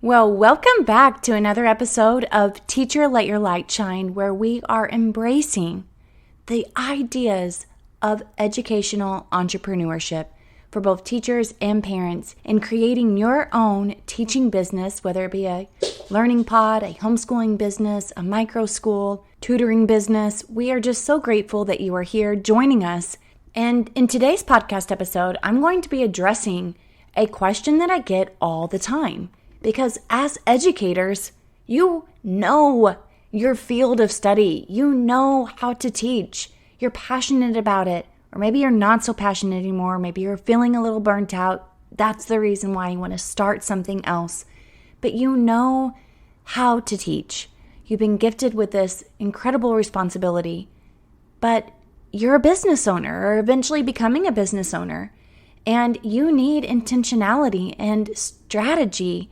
Well, welcome back to another episode of Teacher Let Your Light Shine, where we are embracing the ideas of educational entrepreneurship for both teachers and parents in creating your own teaching business, whether it be a learning pod, a homeschooling business, a micro school, tutoring business. We are just so grateful that you are here joining us. And in today's podcast episode, I'm going to be addressing a question that I get all the time. Because as educators, you know your field of study. You know how to teach. You're passionate about it. Or maybe you're not so passionate anymore. Maybe you're feeling a little burnt out. That's the reason why you want to start something else. But you know how to teach. You've been gifted with this incredible responsibility. But you're a business owner or eventually becoming a business owner. And you need intentionality and strategy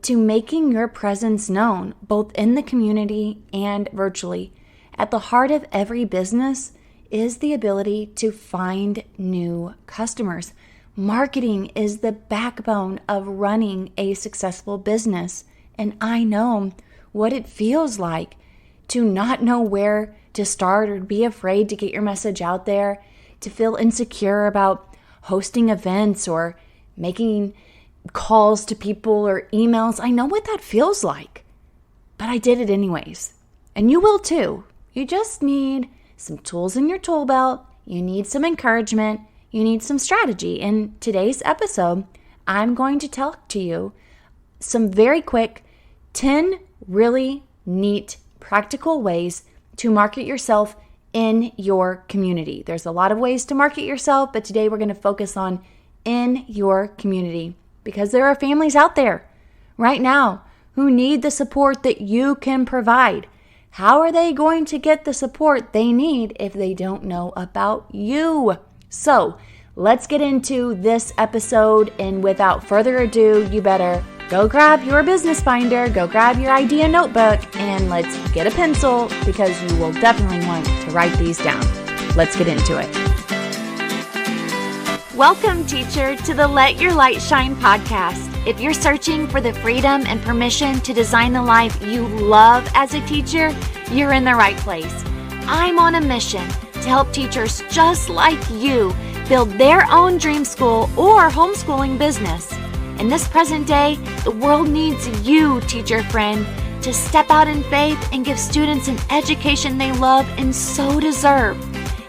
to making your presence known, both in the community and virtually. At the heart of every business is the ability to find new customers. Marketing is the backbone of running a successful business. And I know what it feels like to not know where to start or be afraid to get your message out there, to feel insecure about hosting events or making calls to people or emails. I know what that feels like, but I did it anyways. And you will too. You just need some tools in your tool belt. You need some encouragement. You need some strategy. In today's episode, I'm going to talk to you some very quick 10 really neat practical ways to market yourself in your community. There's a lot of ways to market yourself, but today we're going to focus on in your community. Because there are families out there right now who need the support that you can provide. How are they going to get the support they need if they don't know about you? So let's get into this episode. And without further ado, you better go grab your business binder, go grab your idea notebook, and let's get a pencil because you will definitely want to write these down. Let's get into it. Welcome, teacher, to the Let Your Light Shine podcast. If you're searching for the freedom and permission to design the life you love as a teacher, you're in the right place. I'm on a mission to help teachers just like you build their own dream school or homeschooling business. In this present day, the world needs you, teacher friend, to step out in faith and give students an education they love and so deserve.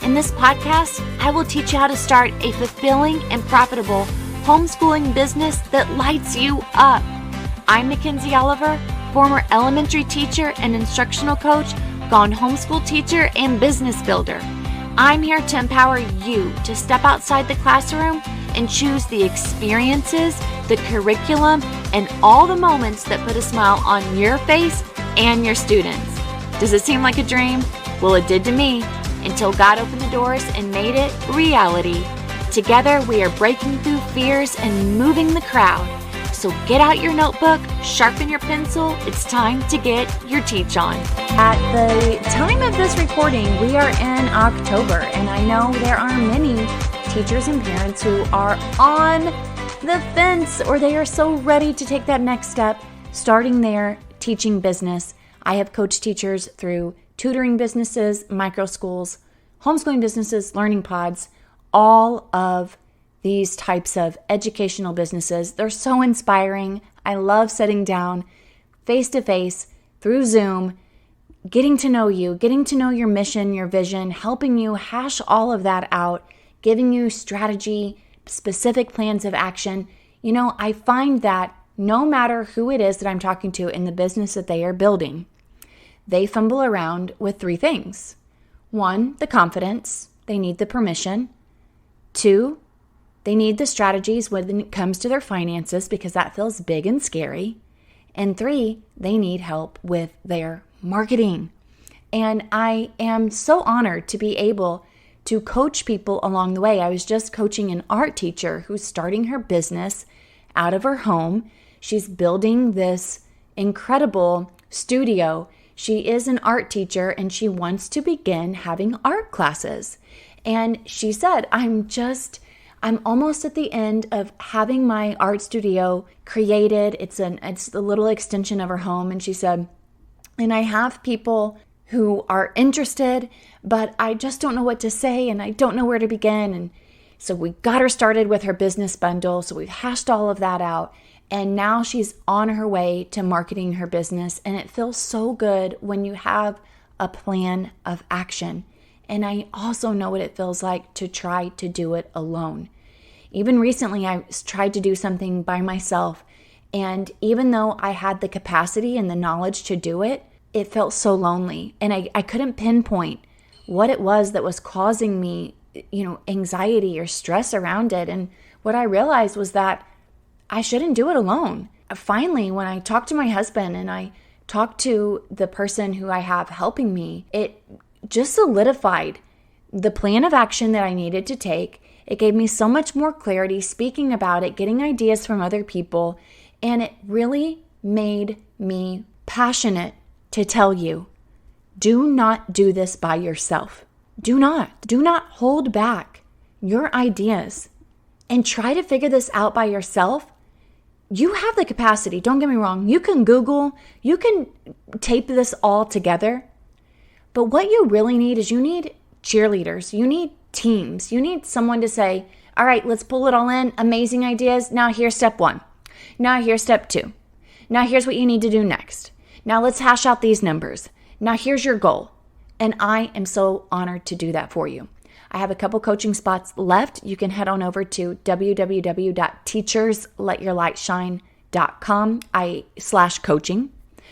In this podcast, I will teach you how to start a fulfilling and profitable homeschooling business that lights you up. I'm Makenzie Oliver, former elementary teacher and instructional coach, gone homeschool teacher and business builder. I'm here to empower you to step outside the classroom and choose the experiences, the curriculum, and all the moments that put a smile on your face and your students. Does it seem like a dream? Well, it did to me. Until God opened the doors and made it reality. Together, we are breaking through fears and moving the crowd. So get out your notebook, sharpen your pencil. It's time to get your teach on. At the time of this recording, we are in October, and I know there are many teachers and parents who are on the fence or they are so ready to take that next step, starting their teaching business. I have coached teachers through tutoring businesses, micro schools, homeschooling businesses, learning pods, all of these types of educational businesses. They're so inspiring. I love sitting down face-to-face through Zoom, getting to know you, getting to know your mission, your vision, helping you hash all of that out, giving you strategy, specific plans of action. You know, I find that no matter who it is that I'm talking to in the business that they are building, they fumble around with three things. 1, the confidence. They need the permission. 2, they need the strategies when it comes to their finances because that feels big and scary. And 3, they need help with their marketing. And I am so honored to be able to coach people along the way. I was just coaching an art teacher who's starting her business out of her home. She's building this incredible studio. She is an art teacher and she wants to begin having art classes. And she said, I'm almost at the end of having my art studio created. It's a little extension of her home. And she said, and I have people who are interested, but I just don't know what to say and I don't know where to begin. And so we got her started with her business bundle. So we've hashed all of that out. And now she's on her way to marketing her business. And it feels so good when you have a plan of action. And I also know what it feels like to try to do it alone. Even recently, I tried to do something by myself. And even though I had the capacity and the knowledge to do it, it felt so lonely. And I couldn't pinpoint what it was that was causing me, anxiety or stress around it. And what I realized was that I shouldn't do it alone. Finally, when I talked to my husband and I talked to the person who I have helping me, it just solidified the plan of action that I needed to take. It gave me so much more clarity speaking about it, getting ideas from other people, and it really made me passionate to tell you, do not do this by yourself. Do not hold back your ideas and try to figure this out by yourself. You have the capacity. Don't get me wrong. You can Google, you can tape this all together. But what you really need is you need cheerleaders. You need teams. You need someone to say, all right, let's pull it all in. Amazing ideas. Now here's step 1. Now here's step 2. Now here's what you need to do next. Now let's hash out these numbers. Now here's your goal. And I am so honored to do that for you. I have a couple coaching spots left. You can head on over to www.teachersletyourlightshine.com/coaching.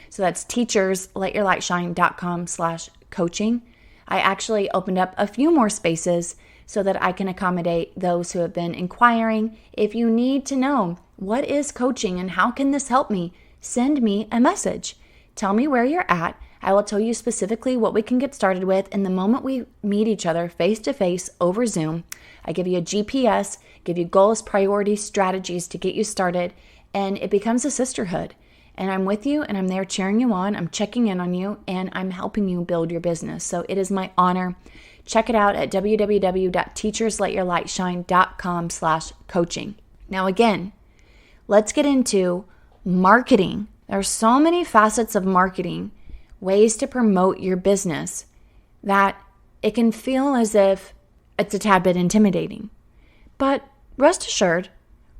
So that's teachersletyourlightshine.com/coaching. I actually opened up a few more spaces so that I can accommodate those who have been inquiring. If you need to know what is coaching and how can this help me, send me a message. Tell me where you're at. I will tell you specifically what we can get started with. And the moment we meet each other face to face over Zoom, I give you a GPS, give you goals, priorities, strategies to get you started, and it becomes a sisterhood. And I'm with you and I'm there cheering you on. I'm checking in on you and I'm helping you build your business. So it is my honor. Check it out at www.teachersletyourlightshine.com/coaching. Now again, let's get into marketing. There are so many facets of marketing, ways to promote your business, that it can feel as if it's a tad bit intimidating. But rest assured,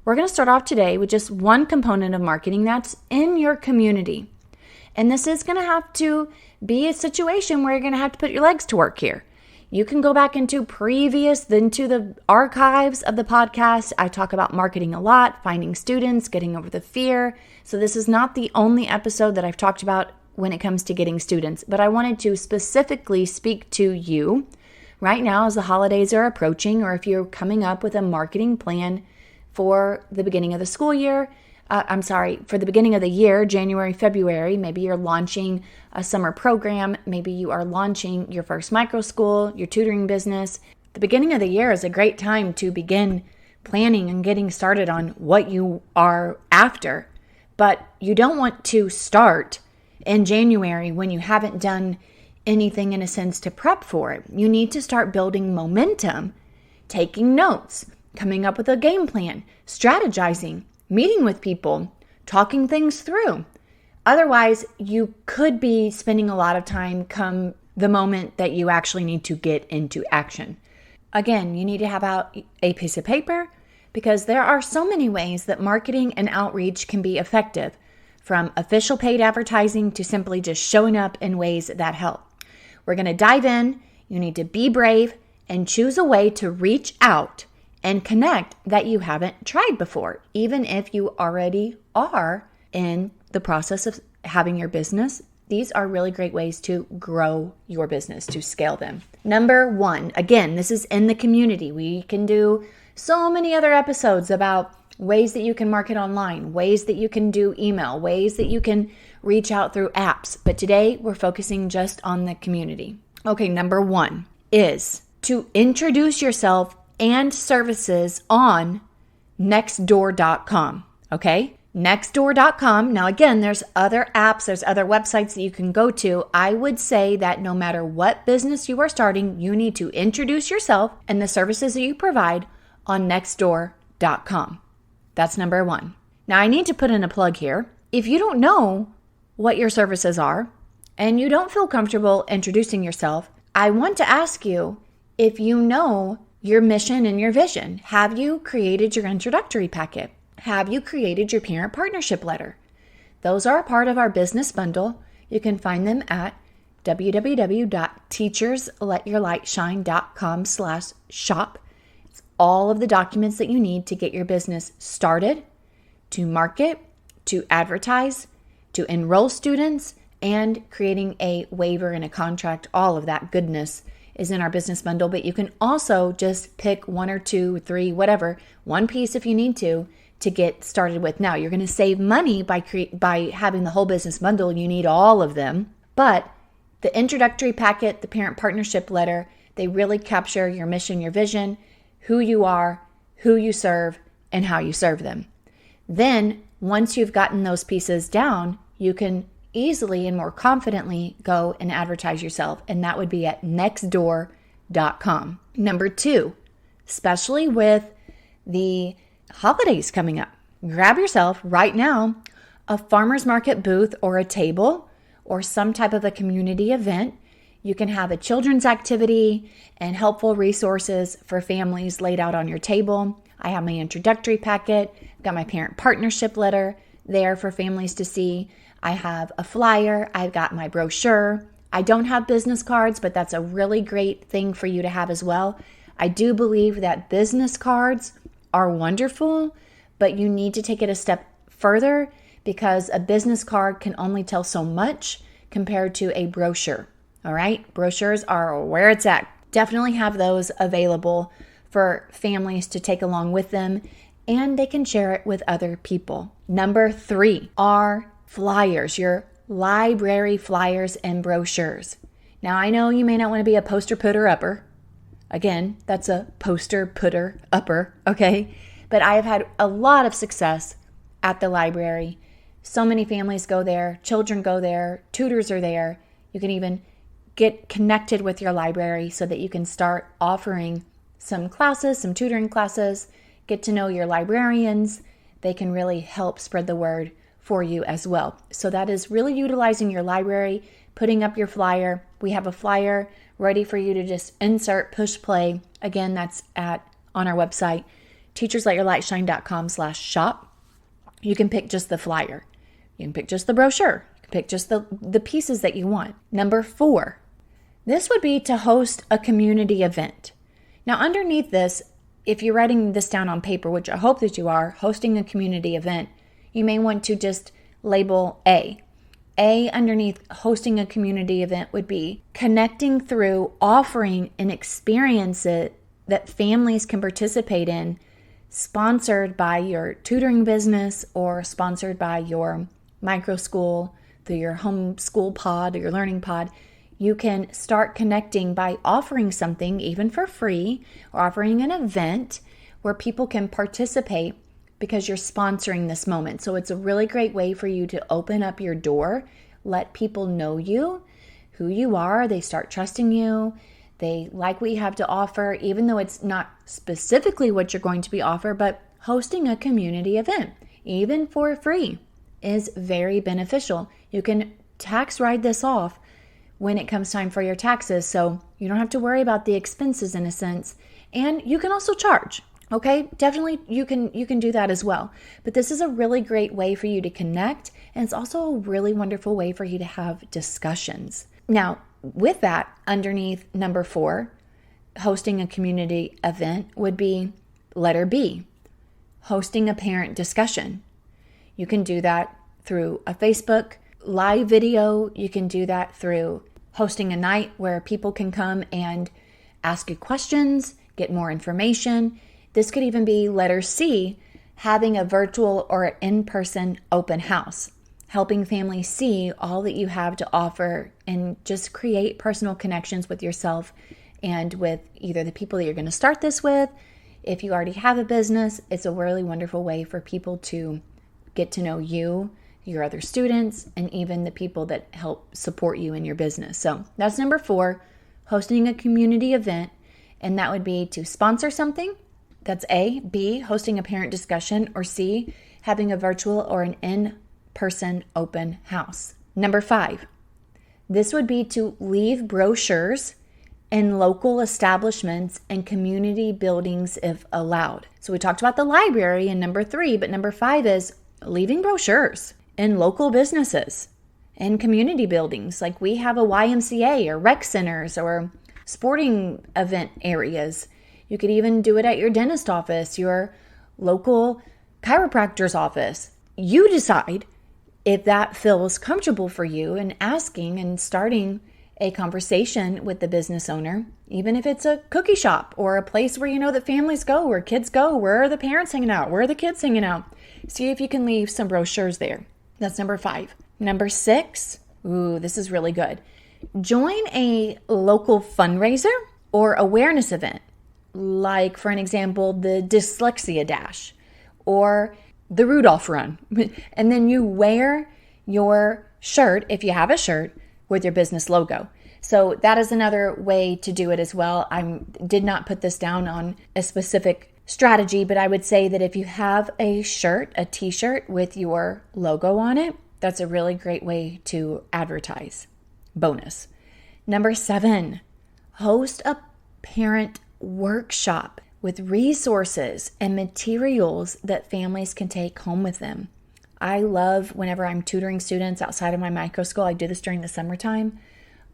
we're going to start off today with just one component of marketing that's in your community. And this is going to have to be a situation where you're going to have to put your legs to work here. You can go back into the archives of the podcast. I talk about marketing a lot, finding students, getting over the fear. So this is not the only episode that I've talked about when it comes to getting students, but I wanted to specifically speak to you right now as the holidays are approaching, or if you're coming up with a marketing plan for the beginning of the school year, for the beginning of the year, January, February, maybe you're launching a summer program, maybe you are launching your first micro school, your tutoring business. The beginning of the year is a great time to begin planning and getting started on what you are after, but you don't want to start in January when you haven't done anything in a sense to prep for it. You need to start building momentum, taking notes, coming up with a game plan, strategizing, meeting with people, talking things through. Otherwise, you could be spending a lot of time come the moment that you actually need to get into action. Again, you need to have out a piece of paper because there are so many ways that marketing and outreach can be effective, from official paid advertising to simply just showing up in ways that help. We're going to dive in. You need to be brave and choose a way to reach out and connect that you haven't tried before, even if you already are in the process of having your business. These are really great ways to grow your business, to scale them. Number 1, again, this is in the community. We can do so many other episodes about ways that you can market online, ways that you can do email, ways that you can reach out through apps. But today we're focusing just on the community. Okay, number 1 is to introduce yourself and services on nextdoor.com. Okay, nextdoor.com. Now, again, there's other apps, there's other websites that you can go to. I would say that no matter what business you are starting, you need to introduce yourself and the services that you provide on nextdoor.com. That's number 1. Now, I need to put in a plug here. If you don't know what your services are and you don't feel comfortable introducing yourself, I want to ask you if you know your mission and your vision. Have you created your introductory packet? Have you created your parent partnership letter? Those are a part of our business bundle. You can find them at www.teachersletyourlightshine.com/shop. It's all of the documents that you need to get your business started, to market, to advertise, to enroll students, and creating a waiver and a contract. All of that goodness is in our business bundle, but you can also just pick 1 or 2 or 3, whatever, one piece if you need to get started with. Now, you're going to save money by having the whole business bundle. You need all of them, but the introductory packet, the parent partnership letter, they really capture your mission, your vision, who you are, who you serve, and how you serve them. Then, once you've gotten those pieces down, you can easily and more confidently go and advertise yourself, and that would be at nextdoor.com. Number 2, especially with the holidays coming up, grab yourself right now a farmer's market booth or a table or some type of a community event. You can have a children's activity and helpful resources for families laid out on your table. I have my introductory packet, got my parent partnership letter there for families to see. I have a flyer, I've got my brochure. I don't have business cards, but that's a really great thing for you to have as well. I do believe that business cards are wonderful, but you need to take it a step further because a business card can only tell so much compared to a brochure. All right, brochures are where it's at. Definitely have those available for families to take along with them, and they can share it with other people. Number 3 are flyers, your library flyers and brochures. Now, I know you may not want to be a poster putter upper. Again, that's a poster putter upper, okay? But I have had a lot of success at the library. So many families go there, children go there, tutors are there. You can even get connected with your library so that you can start offering some classes, some tutoring classes, get to know your librarians. They can really help spread the word for you as well. So that is really utilizing your library, putting up your flyer. We have a flyer ready for you to just insert, push play. Again, that's on our website, teachersletyourlightshine.com/shop. You can pick just the flyer. You can pick just the brochure. You can pick just the pieces that you want. Number 4, this would be to host a community event. Now, underneath this, if you're writing this down on paper, which I hope that you are, hosting a community event, you may want to just label A. A underneath hosting a community event would be connecting through offering an experience that families can participate in, sponsored by your tutoring business or sponsored by your micro school, through your home school pod or your learning pod. You can start connecting by offering something even for free or offering an event where people can participate because you're sponsoring this moment. So it's a really great way for you to open up your door, let people know you, who you are. They start trusting you. They like what you have to offer, even though it's not specifically what you're going to be offered, but hosting a community event, even for free, is very beneficial. You can tax write this off when it comes time for your taxes, so you don't have to worry about the expenses in a sense. And you can also charge. Okay, definitely you can do that as well. But this is a really great way for you to connect, and it's also a really wonderful way for you to have discussions. Now, with that, underneath number 4, hosting a community event would be letter B, hosting a parent discussion. You can do that through a Facebook live video. You can do that through hosting a night where people can come and ask you questions, get more information. This could even be letter C, having a virtual or an in-person open house, helping families see all that you have to offer and just create personal connections with yourself and with either the people that you're going to start this with. If you already have a business, it's a really wonderful way for people to get to know you, your other students, and even the people that help support you in your business. So that's number 4, hosting a community event. And that would be to sponsor something, That's A. B, hosting a parent discussion, or C, having a virtual or an in-person open house. Number 5, this would be to leave brochures in local establishments and community buildings if allowed. So we talked about the library in number 3, but number 5 is leaving brochures in local businesses and community buildings. Like we have a YMCA or rec centers or sporting event areas. You could even do it at your dentist office, your local chiropractor's office. You decide if that feels comfortable for you, and asking and starting a conversation with the business owner, even if it's a cookie shop or a place where you know that families go, where kids go, where are the parents hanging out, where are the kids hanging out. See if you can leave some brochures there. That's number 5. Number 6, this is really good. Join a local fundraiser or awareness event, like for an example, the Dyslexia Dash or the Rudolph Run. And then you wear your shirt, if you have a shirt, with your business logo. So that is another way to do it as well. I did not put this down on a specific strategy, but I would say that if you have a shirt, a t-shirt with your logo on it, that's a really great way to advertise. Bonus. Number 7, host a parent workshop with resources and materials that families can take home with them. I love whenever I'm tutoring students outside of my micro school, I do this during the summertime.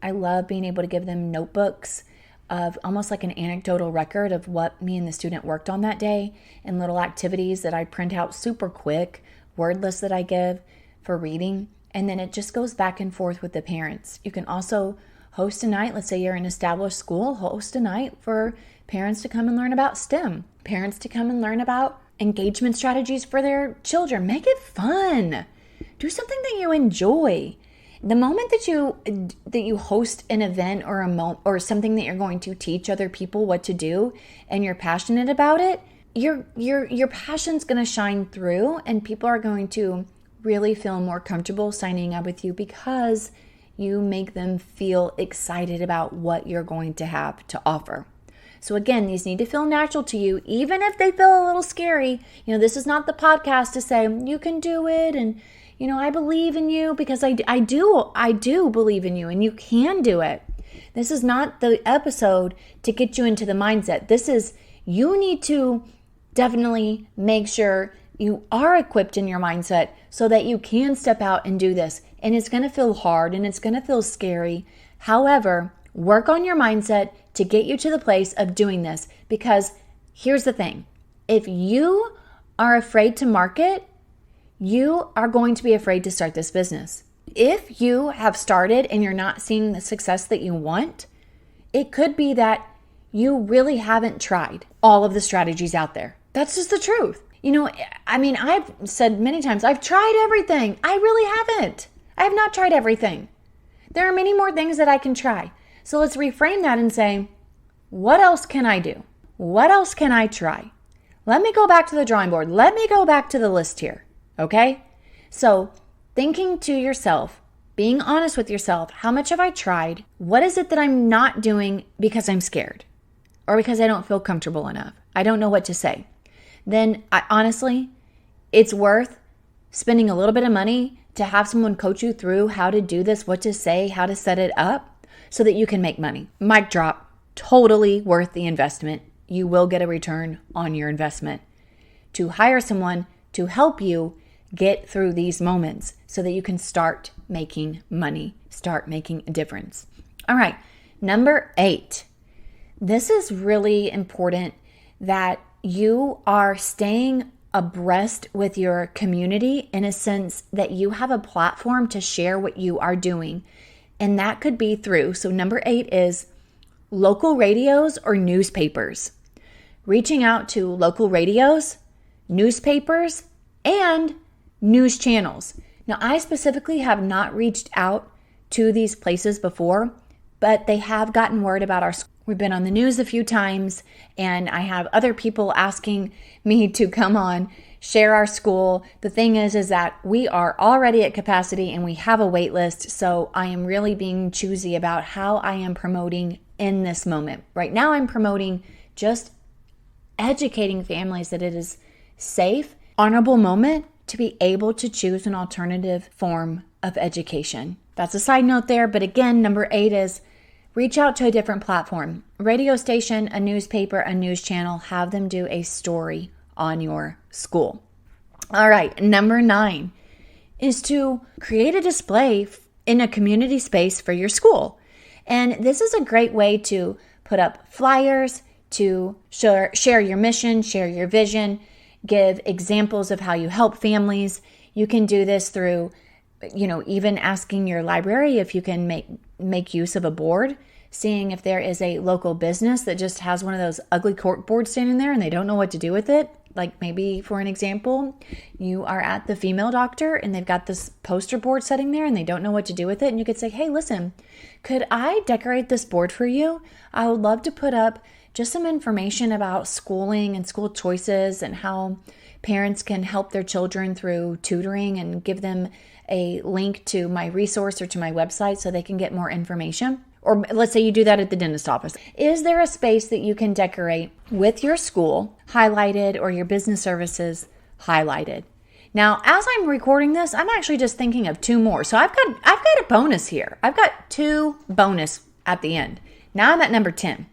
I love being able to give them notebooks of almost like an anecdotal record of what me and the student worked on that day, and little activities that I print out super quick, word lists that I give for reading, and then it just goes back and forth with the parents. You can also host a night, let's say you're an established school, host a night for parents to come and learn about STEM, parents to come and learn about engagement strategies for their children. Make it fun. Do something that you enjoy. The moment that you host an event or something that you're going to teach other people what to do, and you're passionate about it, your passion's going to shine through, and people are going to really feel more comfortable signing up with you because you make them feel excited about what you're going to have to offer. So again, these need to feel natural to you, even if they feel a little scary. This is not the podcast to say you can do it, and I believe in you, because I do believe in you and you can do it. This is not the episode to get you into the mindset. This is, you need to definitely make sure you are equipped in your mindset so that you can step out and do this. And it's going to feel hard and it's going to feel scary. However, work on your mindset to get you to the place of doing this, because here's the thing. If you are afraid to market, you are going to be afraid to start this business. If you have started and you're not seeing the success that you want, it could be that you really haven't tried all of the strategies out there. That's just the truth. I've said many times, I've tried everything. I really haven't. I have not tried everything. There are many more things that I can try. So let's reframe that and say, what else can I do? What else can I try? Let me go back to the drawing board. Let me go back to the list here. Okay? So thinking to yourself, being honest with yourself, how much have I tried? What is it that I'm not doing because I'm scared or because I don't feel comfortable enough? I don't know what to say. Then honestly, it's worth spending a little bit of money to have someone coach you through how to do this, what to say, how to set it up so that you can make money. Mic drop, totally worth the investment. You will get a return on your investment to hire someone to help you get through these moments so that you can start making money, start making a difference. All right, number 8. This is really important that you are staying abreast with your community in a sense that you have a platform to share what you are doing. And that could be through, so number 8 is local radios or newspapers. Reaching out to local radios, newspapers, and news channels. Now, I specifically have not reached out to these places before, but they have gotten word about our school. We've been on the news a few times, and I have other people asking me to come on, share our school. The thing is that we are already at capacity and we have a wait list, so I am really being choosy about how I am promoting in this moment. Right now, I'm promoting just educating families that it is safe, honorable moment to be able to choose an alternative form of education. That's a side note there. But again, number 8 is reach out to a different platform. Radio station, a newspaper, a news channel, have them do a story on your school. All right, number 9 is to create a display in a community space for your school. And this is a great way to put up flyers, to share your mission, share your vision, give examples of how you help families. You can do this through, even asking your library if you can make use of a board, seeing if there is a local business that just has one of those ugly cork boards standing there and they don't know what to do with it. Like maybe, for an example, you are at the female doctor and they've got this poster board sitting there and they don't know what to do with it. And you could say, hey, listen, could I decorate this board for you? I would love to put up just some information about schooling and school choices and how parents can help their children through tutoring, and give them a link to my resource or to my website so they can get more information. Or let's say you do that at the dentist office. Is there a space that you can decorate with your school highlighted or your business services highlighted? Now, as I'm recording this, I'm actually just thinking of 2 more. So I've got a bonus here. I've got 2 bonus at the end. Now I'm at number 10.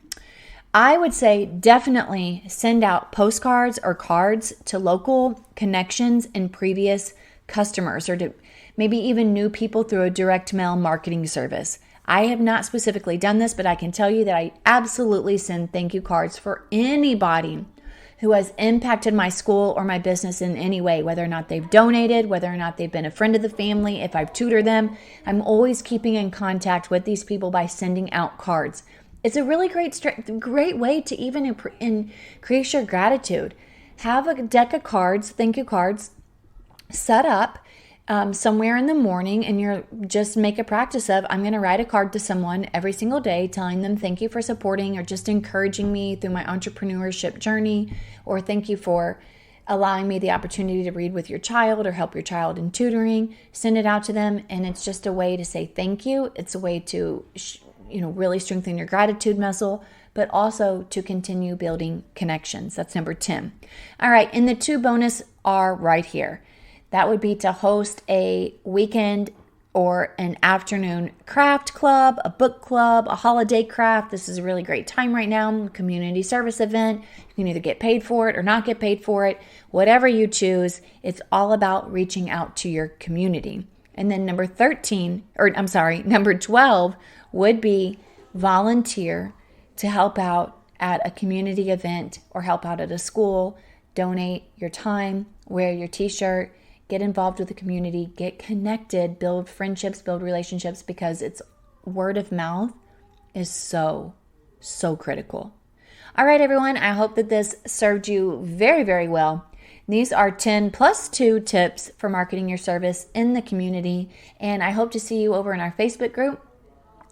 I would say definitely send out postcards or cards to local connections and previous customers, or to maybe even new people through a direct mail marketing service. I have not specifically done this, but I can tell you that I absolutely send thank you cards for anybody who has impacted my school or my business in any way, whether or not they've donated, whether or not they've been a friend of the family, if I've tutored them. I'm always keeping in contact with these people by sending out cards. It's a really great way to even increase your gratitude. Have a deck of cards, thank you cards, set up somewhere in the morning, and you're just make a practice of, I'm going to write a card to someone every single day telling them thank you for supporting or just encouraging me through my entrepreneurship journey, or thank you for allowing me the opportunity to read with your child or help your child in tutoring. Send it out to them, and it's just a way to say thank you. It's a way to really strengthen your gratitude muscle, but also to continue building connections. That's number 10. All right, and the 2 bonus are right here. That would be to host a weekend or an afternoon craft club, a book club, a holiday craft. This is a really great time right now. Community service event. You can either get paid for it or not get paid for it. Whatever you choose, it's all about reaching out to your community. And then number 12 would be volunteer to help out at a community event or help out at a school. Donate your time, wear your t-shirt, get involved with the community, get connected, build friendships, build relationships, because it's word of mouth is so critical. All right, everyone, I hope that this served you very, very well. These are 10 plus 2 tips for marketing your service in the community, and I hope to see you over in our Facebook group.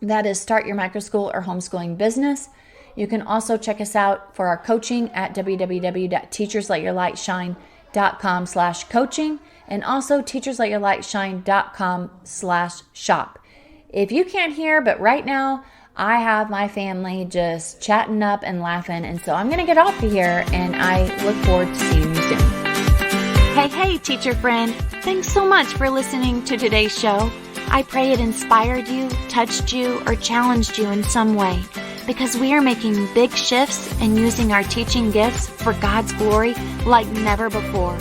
That is Start Your Microschool or Homeschooling Business. You can also check us out for our coaching at www.teachersletyourlightshine.com/coaching, and also teachersletyourlightshine.com/shop. If you can't hear, but right now I have my family just chatting up and laughing, and so I'm going to get off of here, and I look forward to seeing you soon. Hey, teacher friend. Thanks so much for listening to today's show. I pray it inspired you, touched you, or challenged you in some way, because we are making big shifts and using our teaching gifts for God's glory like never before.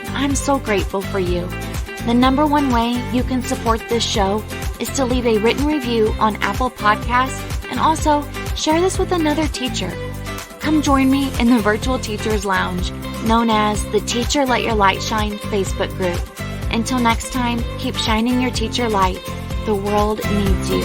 I'm so grateful for you. The number 1 way you can support this show is to leave a written review on Apple Podcasts, and also share this with another teacher. Come join me in the Virtual Teachers Lounge, known as the Teacher Let Your Light Shine Facebook group. Until next time, keep shining your teacher light. The world needs you.